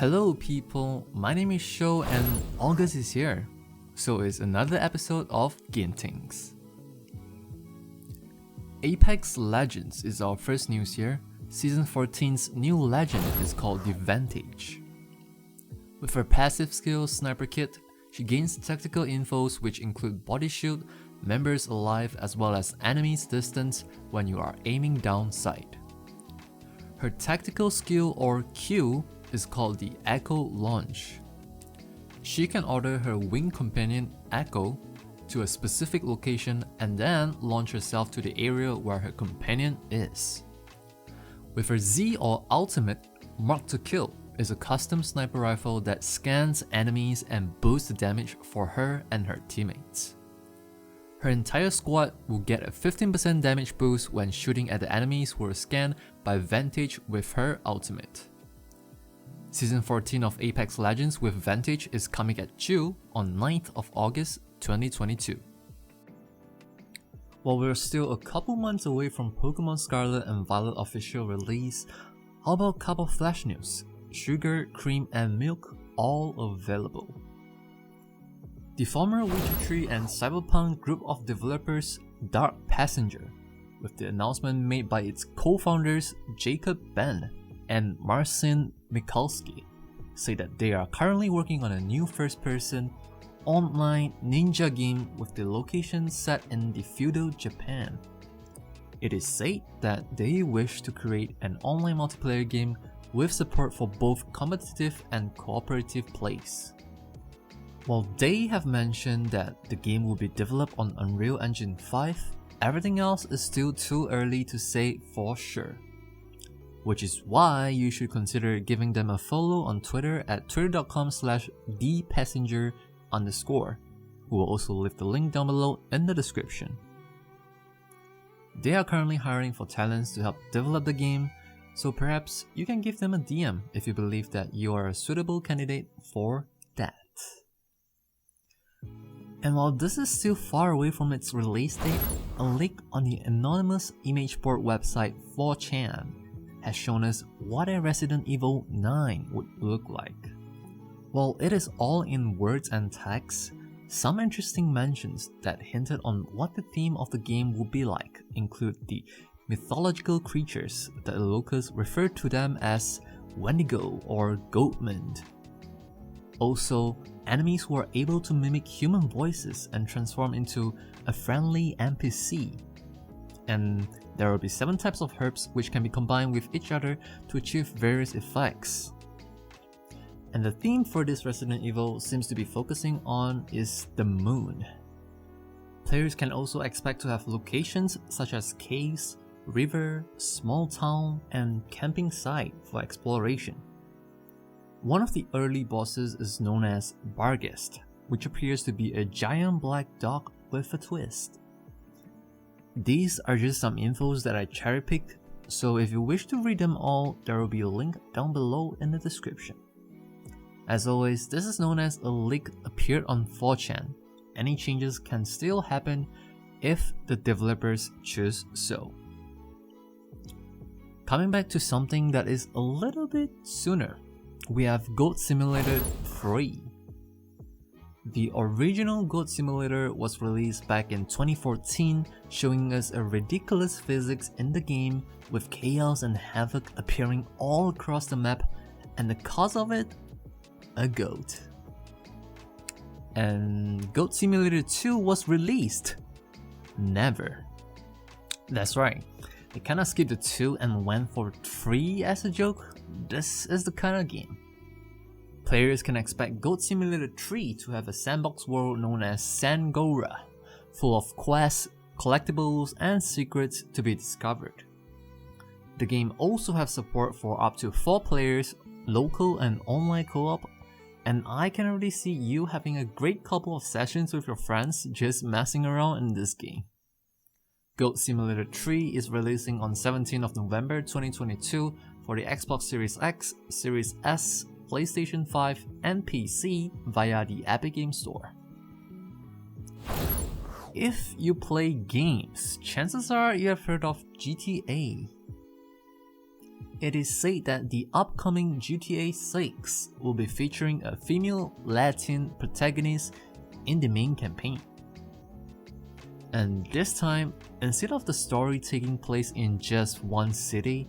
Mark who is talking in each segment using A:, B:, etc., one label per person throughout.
A: Hello people, my name is Sho and August is here, so it's another episode of Gintings. Apex Legends is our first news here. Season 14's new legend is called the Vantage. With her passive skill Sniper Kit, she gains tactical infos which include body shield, members alive as well as enemies distance when you are aiming down sight. Her tactical skill or Q is called the Echo Launch. She can order her wing companion Echo to a specific location and then launch herself to the area where her companion is. With her Z or Ultimate, Mark to Kill is a custom sniper rifle that scans enemies and boosts the damage for her and her teammates. Her entire squad will get a 15% damage boost when shooting at the enemies who are scanned by Vantage with her ultimate. Season 14 of Apex Legends with Vantage is coming at you on 9th of August 2022. While we're still a couple months away from Pokemon Scarlet and Violet official release, how about a couple flash news? Sugar, cream and milk all available. The former Witcher 3 and Cyberpunk group of developers Dark Passenger, with the announcement made by its co-founders Jacob Ben and Marcin Mikulski, say that they are currently working on a new first-person online ninja game with the location set in the feudal Japan. It is said that they wish to create an online multiplayer game with support for both competitive and cooperative plays. While they have mentioned that the game will be developed on Unreal Engine 5, everything else is still too early to say for sure. Which is why you should consider giving them a follow on Twitter at twitter.com/thepassenger_, who will also leave the link down below in the description. They are currently hiring for talents to help develop the game, so perhaps you can give them a DM if you believe that you are a suitable candidate for that. And while this is still far away from its release date, a leak on the anonymous image board website 4chan has shown us what a Resident Evil 9 would look like. While it is all in words and text, some interesting mentions that hinted on what the theme of the game would be like include the mythological creatures that the locals refer to them as Wendigo or Goatman. Also, enemies who are able to mimic human voices and transform into a friendly NPC. And there will be 7 types of herbs which can be combined with each other to achieve various effects. And the theme for this Resident Evil seems to be focusing on is the moon. Players can also expect to have locations such as caves, river, small town, and camping site for exploration. One of the early bosses is known as Barghest, which appears to be a giant black dog with a twist. These are just some infos that I cherry-picked, so if you wish to read them all, there will be a link down below in the description. As always, this is known as a leak appeared on 4chan. Any changes can still happen if the developers choose so. Coming back to something that is a little bit sooner, we have Goat Simulator 3. The original Goat Simulator was released back in 2014, showing us a ridiculous physics in the game with chaos and havoc appearing all across the map, and the cause of it? A goat. And Goat Simulator 2 was released? Never. That's right, they kinda skipped the 2 and went for 3 as a joke. This is the kind of game. Players can expect Goat Simulator 3 to have a sandbox world known as Sangora, full of quests, collectibles, and secrets to be discovered. The game also has support for up to 4 players, local and online co-op, and I can already see you having a great couple of sessions with your friends just messing around in this game. Goat Simulator 3 is releasing on 17th of November 2022 for the Xbox Series X, Series S, PlayStation 5, and PC via the Epic Games Store. If you play games, chances are you have heard of GTA. it is said that the upcoming GTA 6 will be featuring a female Latin protagonist in the main campaign. And this time, instead of the story taking place in just one city,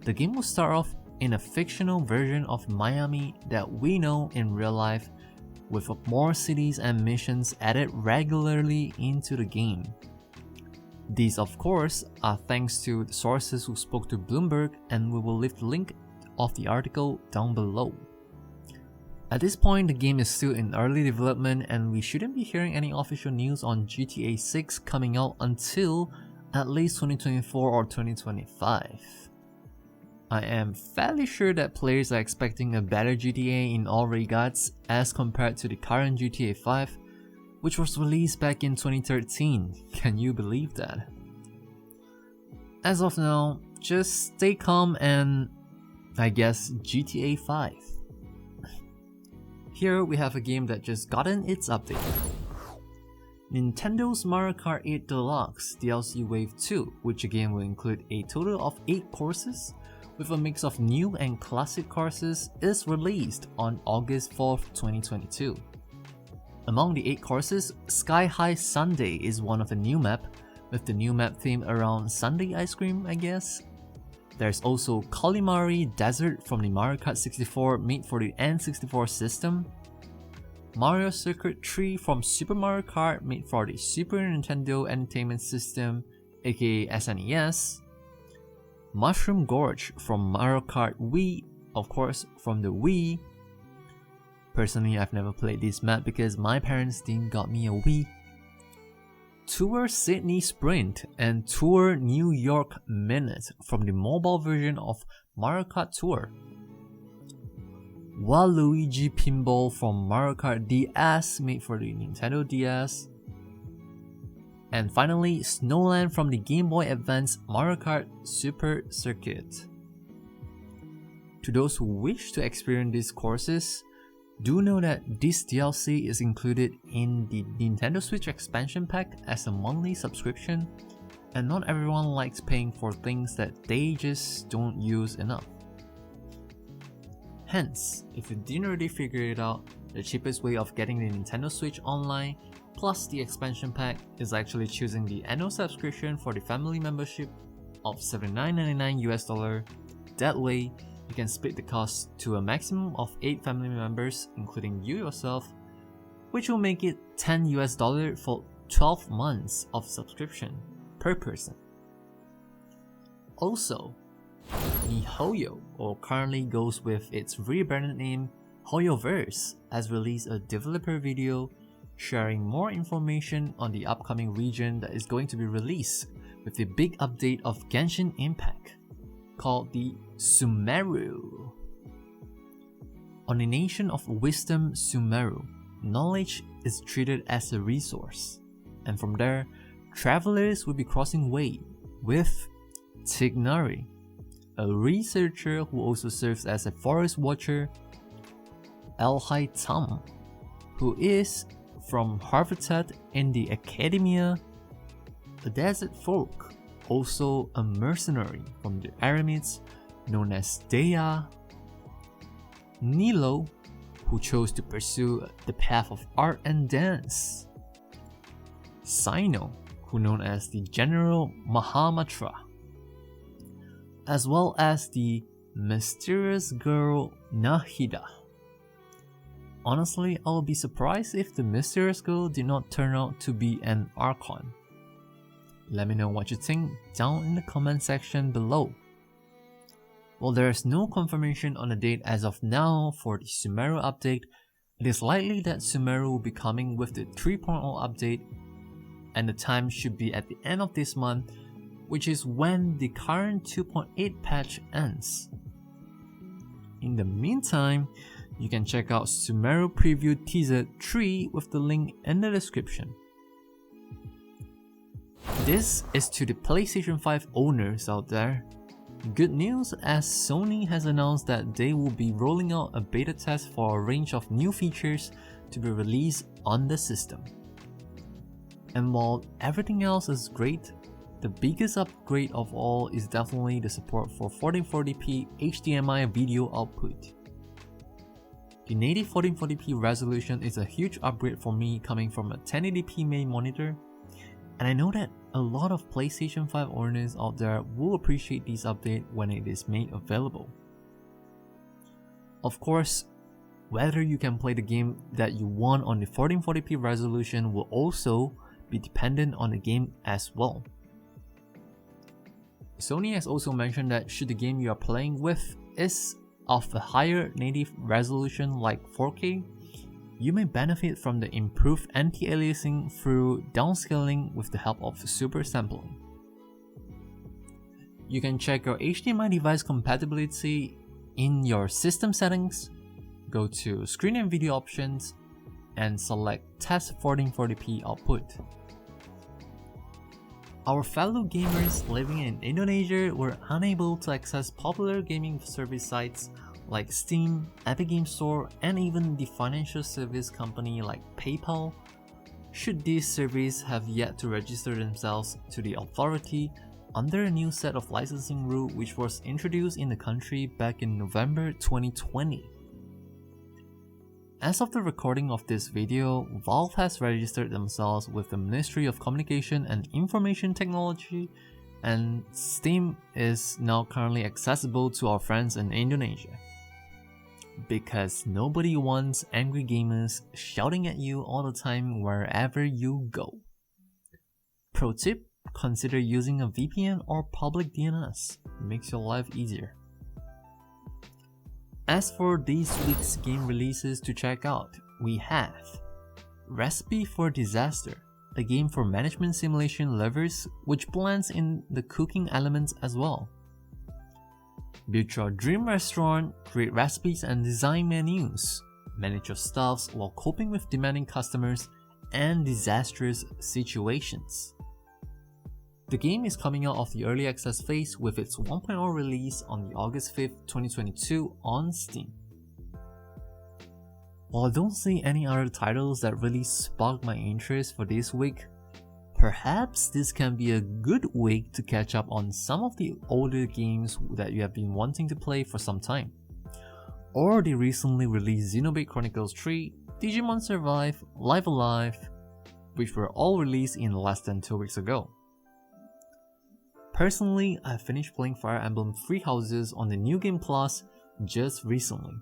A: the game will start off in a fictional version of Miami that we know in real life, with more cities and missions added regularly into the game. These of course are thanks to the sources who spoke to Bloomberg, and we will leave the link of the article down below. At this point, the game is still in early development and we shouldn't be hearing any official news on GTA 6 coming out until at least 2024 or 2025. I am fairly sure that players are expecting a better GTA in all regards as compared to the current GTA 5, which was released back in 2013. Can you believe that? As of now, just stay calm and I guess GTA 5. Here we have a game that just gotten its update. Nintendo's Mario Kart 8 Deluxe DLC Wave 2, which again will include a total of 8 courses with a mix of new and classic courses, is released on August 4th, 2022. Among the 8 courses, Sky High Sundae is one of the new map, with the new map theme around Sundae ice cream, I guess. There's also Kalimari Desert from the Mario Kart 64 made for the N64 system, Mario Circuit 3 from Super Mario Kart made for the Super Nintendo Entertainment System aka SNES, Mushroom Gorge from Mario Kart Wii, of course from the Wii. Personally, I've never played this map because my parents didn't got me a Wii. Tour Sydney Sprint and Tour New York Minute from the mobile version of Mario Kart Tour. Waluigi Pinball from Mario Kart DS made for the Nintendo DS. And finally, Snowland from the Game Boy Advance Mario Kart Super Circuit. To those who wish to experience these courses, do know that this DLC is included in the Nintendo Switch expansion pack as a monthly subscription, and not everyone likes paying for things that they just don't use enough. Hence, if you didn't already figure it out, the cheapest way of getting the Nintendo Switch Online plus the expansion pack is actually choosing the annual subscription for the family membership of $79.99 US. That way, you can split the cost to a maximum of 8 family members, including you yourself, which will make it $10 US for 12 months of subscription per person. Also, miHoYo, or currently goes with its rebranded name HoYoverse, has released a developer video sharing more information on the upcoming region that is going to be released with the big update of Genshin Impact, called the Sumeru. On the nation of wisdom Sumeru, knowledge is treated as a resource, and from there, travelers will be crossing way with Tignari, a researcher who also serves as a forest watcher, Elhai Tam, who is from Harvard in the Academia, a desert folk, also a mercenary from the Aramids known as Dea, Nilo, who chose to pursue the path of art and dance, Sino, who known as the General Mahamatra, as well as the mysterious girl Nahida. Honestly, I would be surprised if the mysterious girl did not turn out to be an Archon. Let me know what you think down in the comment section below. While there is no confirmation on a date as of now for the Sumeru update, it is likely that Sumeru will be coming with the 3.0 update, and the time should be at the end of this month, which is when the current 2.8 patch ends. In the meantime, you can check out Sumeru Preview Teaser 3 with the link in the description. This is to the PlayStation 5 owners out there. Good news, as Sony has announced that they will be rolling out a beta test for a range of new features to be released on the system. And while everything else is great, The biggest upgrade of all is definitely the support for 1440p HDMI video output. The native 1440p resolution is a huge upgrade for me coming from a 1080p main monitor, and I know that a lot of PlayStation 5 owners out there will appreciate this update when it is made available. Of course, whether you can play the game that you want on the 1440p resolution will also be dependent on the game as well. Sony has also mentioned that should the game you are playing with is of a higher native resolution like 4K, you may benefit from the improved anti-aliasing through downscaling with the help of super sampling. You can check your HDMI device compatibility in your system settings, go to Screen and Video options, and select Test 1440p output. Our fellow gamers living in Indonesia were unable to access popular gaming service sites like Steam, Epic Games Store, and even the financial service company like PayPal, should these services have yet to register themselves to the authority under a new set of licensing rule which was introduced in the country back in November 2020. As of the recording of this video, Valve has registered themselves with the Ministry of Communication and Information Technology, and Steam is now currently accessible to our friends in Indonesia. Because nobody wants angry gamers shouting at you all the time wherever you go. Pro tip, consider using a VPN or public DNS, makes your life easier. As for this week's game releases to check out, we have Recipe for Disaster, a game for management simulation lovers which blends in the cooking elements as well. Build your dream restaurant, create recipes and design menus, manage your staffs while coping with demanding customers and disastrous situations. The game is coming out of the early access phase with its 1.0 release on the August 5th, 2022 on Steam. While I don't see any other titles that really sparked my interest for this week, perhaps this can be a good week to catch up on some of the older games that you have been wanting to play for some time. Or the recently released Xenoblade Chronicles 3, Digimon Survive, Live Alive, which were all released in less than 2 weeks ago. Personally, I finished playing Fire Emblem Three Houses on the New Game Plus just recently,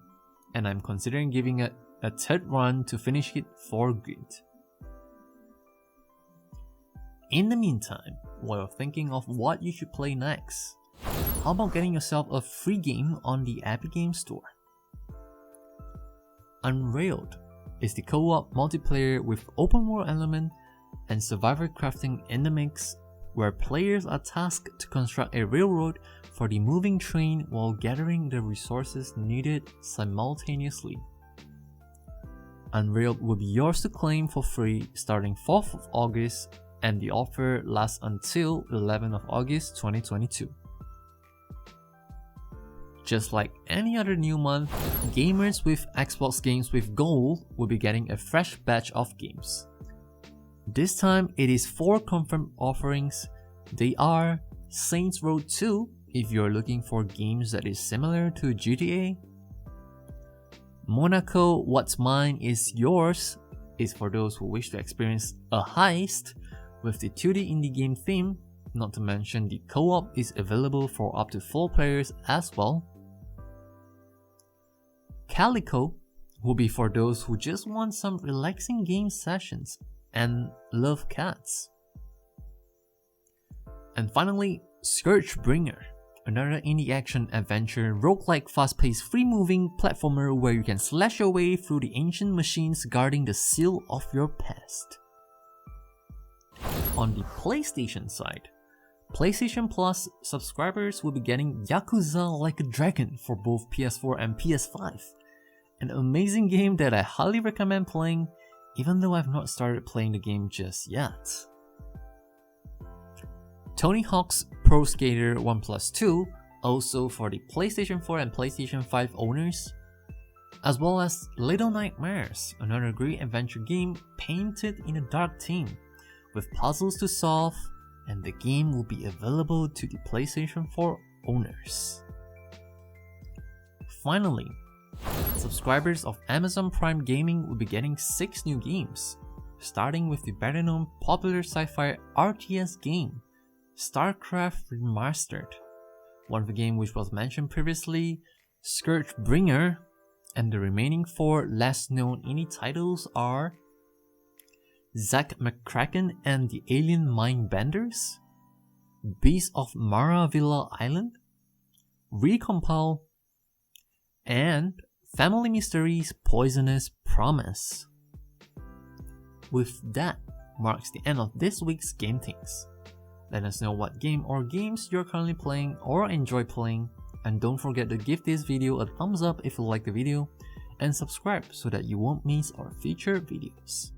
A: and I'm considering giving it a third run to finish it for good. In the meantime, while you're thinking of what you should play next, how about getting yourself a free game on the Epic Games Store? Unrailed is the co-op multiplayer with open world element and survivor crafting in the mix, where players are tasked to construct a railroad for the moving train while gathering the resources needed simultaneously. Unrailed will be yours to claim for free starting 4th of August, and the offer lasts until 11th of August 2022. Just like any other new month, gamers with Xbox Games with Gold will be getting a fresh batch of games. This time it is 4 confirmed offerings. They are Saints Row 2 if you're looking for games that is similar to GTA. Monaco What's Mine Is Yours is for those who wish to experience a heist with the 2D indie game theme, not to mention the co-op is available for up to 4 players as well. Calico will be for those who just want some relaxing game sessions and love cats. And finally, Scourgebringer, another indie action adventure roguelike fast-paced free-moving platformer where you can slash your way through the ancient machines guarding the seal of your past. On the PlayStation side, PlayStation Plus subscribers will be getting Yakuza Like a Dragon for both PS4 and PS5, an amazing game that I highly recommend playing, even though I've not started playing the game just yet. Tony Hawk's Pro Skater 1+2, also for the PlayStation 4 and PlayStation 5 owners, as well as Little Nightmares, another great adventure game painted in a dark theme, with puzzles to solve, and the game will be available to the PlayStation 4 owners. Finally, subscribers of Amazon Prime Gaming will be getting 6 new games, starting with the better-known popular sci-fi RTS game, StarCraft Remastered. One of the games which was mentioned previously, Scourgebringer, and the remaining 4 less known indie titles are Zack McCracken and the Alien Mindbenders, Beasts of Maravilla Island, Recompile, and Family Mysteries Poisonous Promise. With that marks the end of this week's Game Things. Let us know what game or games you're currently playing or enjoy playing, and don't forget to give this video a thumbs up if you like the video, and subscribe so that you won't miss our future videos.